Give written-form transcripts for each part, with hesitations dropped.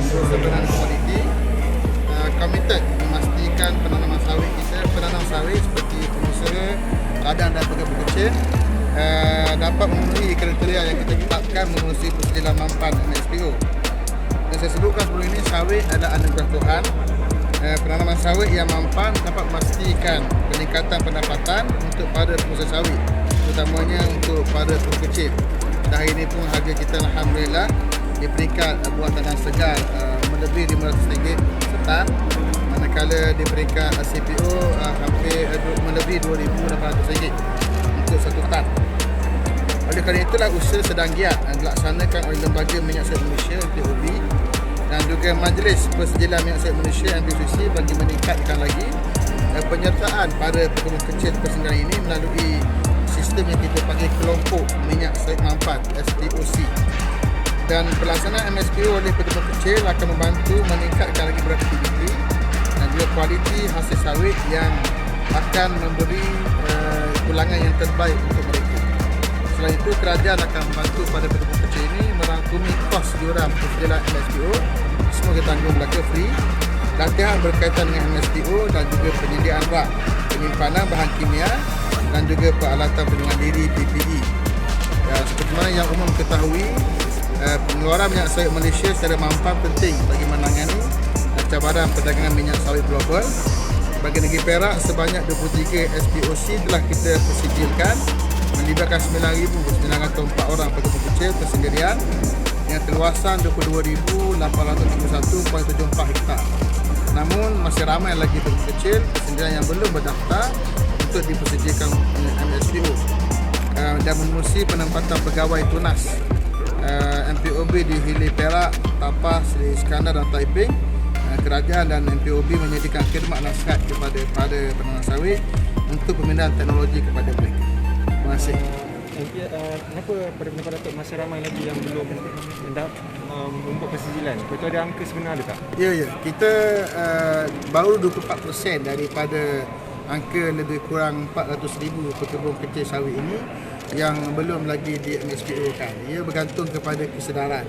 sebenarnya komoditi komited memastikan penanaman sawit seperti pengusaha ladang dan pegawai kecil dapat memenuhi kriteria yang kita tetapkan melalui persetujuan mampan MSPO. Dan saya sebutkan sebelum ini, sawit adalah anugerah Tuhan. Penanaman sawit yang mampan dapat memastikan peningkatan pendapatan untuk para pengusaha sawit, terutamanya untuk para pegawai kecil. Dan hari ini pun harga kita alhamdulillah di peringkat buah tanah segar melebihi RM500 setan, manakala di peringkat CPO hampir melebihi RM2,800 untuk satu tan. Oleh kerana itulah usaha sedang giat dilaksanakan oleh Lembaga Minyak Sawit Malaysia MPOB dan juga Majlis Persediaan Minyak Sawit Malaysia MPCC bagi meningkatkan lagi penyertaan para pegawai kecil persenggaran ini melalui sistem yang kita panggil kelompok minyak sawit mampan SPOC. Dan pelaksanaan MSPO oleh pegawai kecil akan membantu meningkatkan lagi produktiviti dan juga kualiti hasil sawit yang akan memberi tulangan yang terbaik untuk mereka. Selain itu, kerajaan akan membantu pada pegawai kecil ini merangkumi kos diorang persediaan MSPO, semua kita tanggung belaka free, latihan berkaitan dengan MSPO dan juga penyediaan rak, penyimpanan bahan kimia dan juga peralatan perlindungan diri PPE. Seperti mana yang umum ketahui, pengeluaran minyak sawit Malaysia secara mampan penting bagi menangani cabaran perdagangan minyak sawit global. Bagi negeri Perak, sebanyak 23 SPOC telah kita persijilkan melibatkan 9,904 orang pegawai kecil persendirian dengan keluasan 22,831.74 hektar. Namun masih ramai lagi pegawai kecil persendirian yang belum berdaftar untuk dipersijilkan MSPO dan menerusi penempatan pegawai tunas MPOB di Hilir Perak, Tapas, Seri Iskandar dan Taiping. Kerajaan dan MPOB menyediakan khidmat nasihat kepada penanaman sawit untuk pemindahan teknologi kepada mereka. Terima kasih. Kenapa pada pendapat Datuk masih ramai lagi yang belum membuat persijilan? Betul ada angka sebenar ada tak? Ya. Kita baru 24% daripada angka lebih kurang 400,000 pekebun kecil sawit ini yang belum lagi di MSPO kan. Ia bergantung kepada kesedaran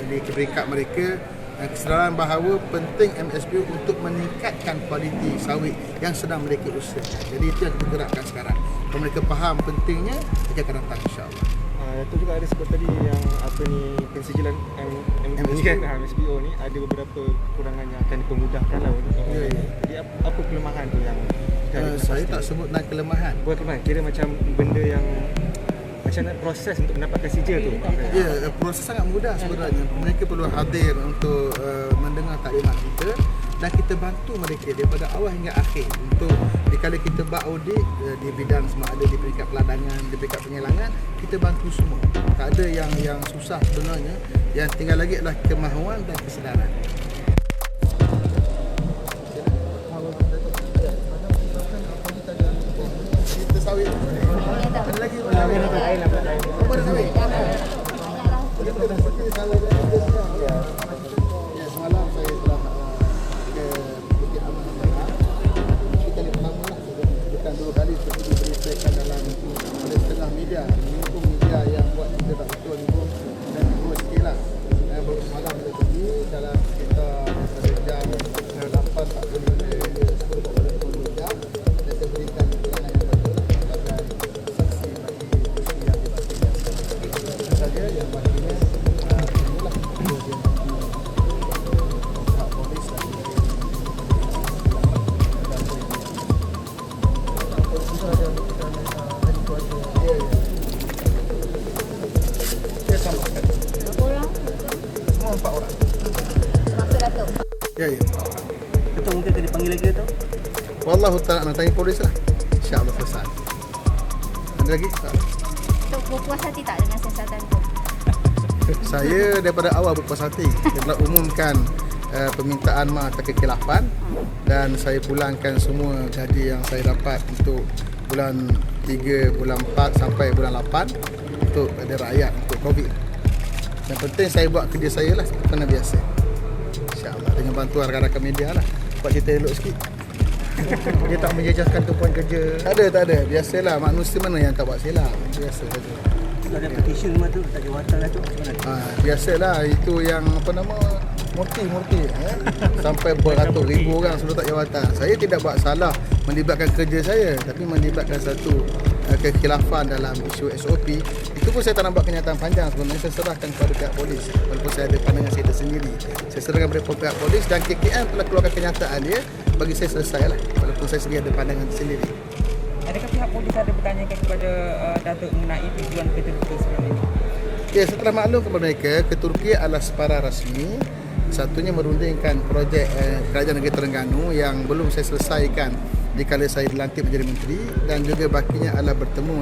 di peringkat mereka, kesedaran bahawa penting MSPO untuk meningkatkan kualiti sawit yang sedang mereka usahakan. Jadi itu yang kita gerakkan sekarang. Kalau mereka faham pentingnya, mereka akan datang insya-Allah. Itu juga ada sebut tadi yang pensijilan MSPO ni ada beberapa kekurangan yang akan dipermudahkan lah. Jadi apa kelemahan tu yang saya tak sebut nak kelemahan. Bukan kelemahan, kira macam benda yang macam nak proses untuk mendapatkan sijil tu. Ya, proses sangat mudah sebenarnya. Mereka perlu hadir untuk mendengar taklimat kita dan kita bantu mereka daripada awal hingga akhir untuk dikala kita buat audit di bidang semua ada di peringkat peladangan, di peringkat penyelangan, kita bantu semua. Tak ada yang susah sebenarnya. Yang tinggal lagi adalah kemahuan dan kesedaran. Kita sawit. Ada lagi? Apa dah sawit? Ya, semalam saya telah ke Bukit Aman Antara. Ini kali pertama lah, bukan dua kali seperti diberitakan dalam oleh setengah media. Ini pun media yang buat kita tak betul ni pun dan buat sikit lah. Baru semalam kita pergi dalam sekitar jam 8.45 jam dan saya berikan keterangan yang betul sebagai saksi bagi bukti yang dipastikan. Itu saja yang pastinya inilah kemudian hak polis dan polis ada kita hari kuasa. Ya sama. Berapa orang? Semua 4 orang. Termasuk Datuk? Ya. Betul mungkin akan dipanggil lagi atau? Wallahu ta'ala nak tanya polis lah. InsyaAllah selesai. Ada lagi? Datuk berpuas hati tak dengan siasatan tu? Saya daripada awal berpuas hati. Saya telah umumkan permintaan maaf atas kekilafan dan saya pulangkan semua gaji yang saya dapat untuk bulan 3, bulan 4 sampai bulan 8 untuk pada rakyat untuk COVID. Yang penting saya buat kerja saya lah seperti biasa. InsyaAllah dengan bantuan rakan-rakan media lah. Buat cerita elok sikit. Dia tak menjejaskan tumpuan kerja. Tak ada. Biasalah, manusia mana yang tak buat silap. Biasa saja. Ada petition rumah tu, tak jawatan lah tu. Biasalah, itu yang murti sampai beratus ribu orang sebelum tak jawatan. Saya tidak buat salah melibatkan kerja saya, tapi melibatkan satu kekhilafan dalam isu SOP. Itu pun saya tak nak buat kenyataan panjang. Sebenarnya saya serahkan kepada pihak polis, walaupun saya ada pandangan saya tersendiri. Saya serahkan kepada pihak polis dan KKM telah keluarkan kenyataan dia. Bagi saya selesai lah, walaupun saya sendiri ada pandangan tersendiri. Adakah pihak polis ada bertanyakan kepada Datuk mengenai tujuan ke Turki sebelum ini? Ya, setelah maklum kepada mereka, ke Turki adalah separa rasmi. Satunya merundingkan projek Kerajaan Negeri Terengganu yang belum saya selesaikan dikala saya dilantik menjadi menteri, dan juga bakinya adalah bertemu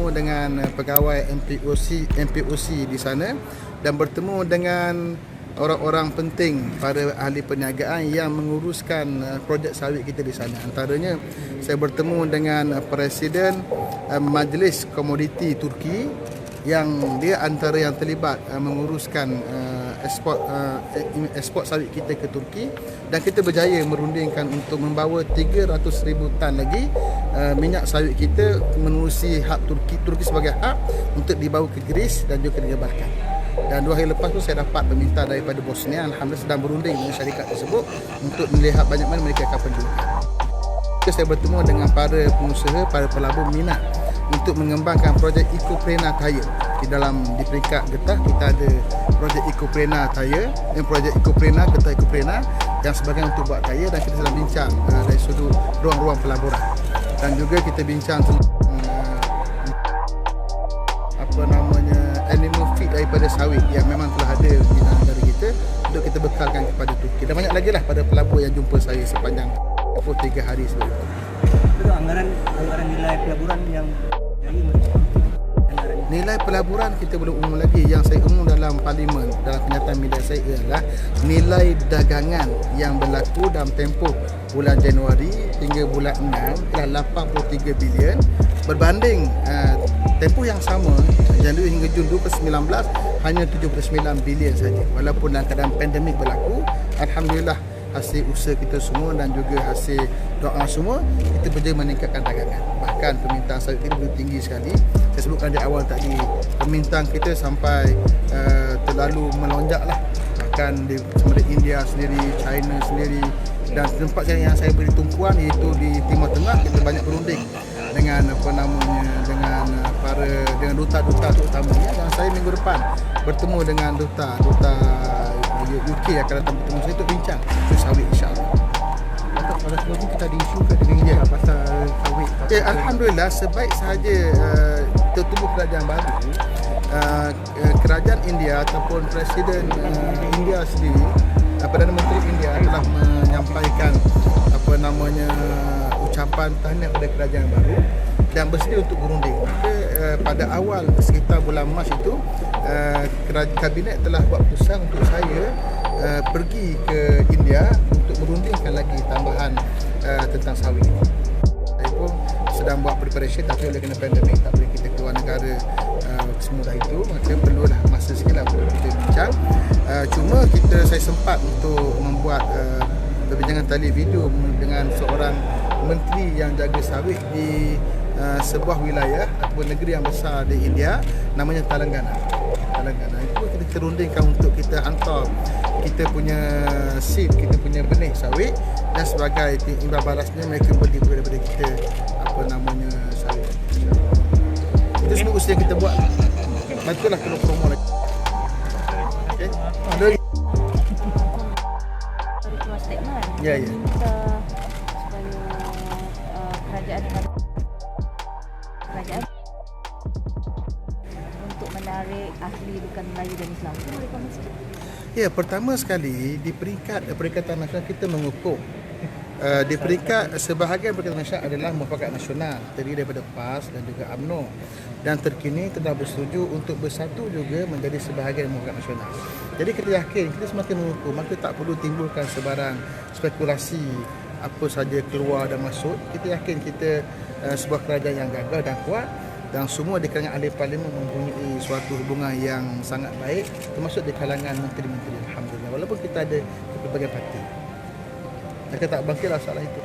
dengan pegawai MPOC di sana, dan bertemu dengan orang-orang penting, para ahli perniagaan yang menguruskan projek sawit kita di sana. Antaranya saya bertemu dengan Presiden Majlis Komoditi Turki yang dia antara yang terlibat menguruskan ekspor sawit kita ke Turki, dan kita berjaya merundingkan untuk membawa 300,000 tan lagi minyak sawit kita menerusi hak Turki sebagai hak untuk dibawa ke Greece dan juga digebarkan. Dan 2 hari lepas tu saya dapat permintaan daripada bosnya, alhamdulillah sedang berunding dengan syarikat tersebut untuk melihat banyak mana mereka akan perlukan. Saya bertemu dengan para pengusaha, para pelabur minat untuk mengembangkan projek Ecoprena Tire. Di peringkat getah kita ada projek Ecoprena Tire, projek Ecoprena, getah Ecoprena yang sebagian untuk buat tire, dan kita sedang bincang dari sudut ruang-ruang pelaburan. Dan juga kita bincang animal feed daripada sawit yang memang telah ada di negara kita untuk kita bekalkan kepada Turki. Dan banyak lagi lah pada pelabur yang jumpa saya sepanjang 23 hari sebelum itu. Itu anggaran nilai pelaburan yang Nilai pelaburan kita belum umum lagi. Yang saya umum dalam parlimen, dalam kenyataan media saya ialah nilai dagangan yang berlaku dalam tempoh bulan Januari hingga bulan 6 ialah 83 bilion, berbanding tempoh yang sama Januari hingga Jun 2019 hanya 79 bilion saja. Walaupun dalam keadaan pandemik berlaku, alhamdulillah hasil usaha kita semua dan juga hasil doa semua, kita berjaya meningkatkan dagangan. Bahkan permintaan sawit kita begitu tinggi sekali. Saya sebutkan di awal tadi, permintaan kita sampai terlalu melonjak lah. Bahkan di India sendiri, China sendiri, dan tempat yang saya beri tumpuan iaitu di Timur Tengah, kita banyak berunding dengan dengan duta-duta terutamanya. Dan saya minggu depan bertemu dengan duta UK akan datang bertemu saya untuk bincang isu sawit, insyaAllah. pada sebelum ni kita ada isu ke dengan India pasal sawit. Alhamdulillah, sebaik sahaja tertubuh kerajaan baru, kerajaan India ataupun Presiden India sendiri, Perdana Menteri India telah menyampaikan ucapan tahniah kepada kerajaan baru dan bersedia untuk berunding. Pada awal sekitar bulan Mac itu, kabinet telah buat keputusan untuk saya pergi ke India untuk merundingkan lagi tambahan tentang sawit. Saya pun sedang buat preparation, tapi oleh kerana pandemik tak boleh kita keluar negara semudah itu, maka perlulah masa sikit lah untuk kita bincang. Cuma saya sempat untuk membuat perbincangan tali video dengan seorang menteri yang jaga sawit di sebuah wilayah ataupun negeri yang besar di India, namanya Telangana. Itu kita terundingkan untuk kita hantar kita punya seed, kita punya benih sawit, dan sebagai imbal balasnya mereka beli daripada kita sawit. Itu semua usaha yang kita buat. Betul lah kalau promo lagi. Okay. Ada lagi? Keluar statement. Ya. Supaya kerajaan untuk menarik ahli bukan Melayu dan Islam. Itu boleh komen sikit? Ya, pertama sekali di peringkat Perikatan Nasional kita mengukur. Di peringkat sebahagian Perikatan Nasional adalah mufakat nasional, terdiri daripada PAS dan juga UMNO, dan terkini telah bersetuju untuk bersatu juga menjadi sebahagian mufakat nasional. Jadi kita yakin kita semakin mengukur, maka tak perlu timbulkan sebarang spekulasi apa saja keluar dan masuk. Kita yakin kita sebuah kerajaan yang gagah dan kuat, dan semua di kalangan ahli parlimen mempunyai suatu hubungan yang sangat baik, termasuk di kalangan menteri-menteri. Alhamdulillah, walaupun kita ada berbagai parti. Saya tak bangkitlah soalan itu.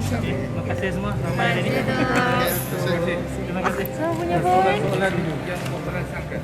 Terima kasih semua. Ramai hari ini. Terima kasih. Terima kasih. Semua punya pun. Soalan yang memperasakan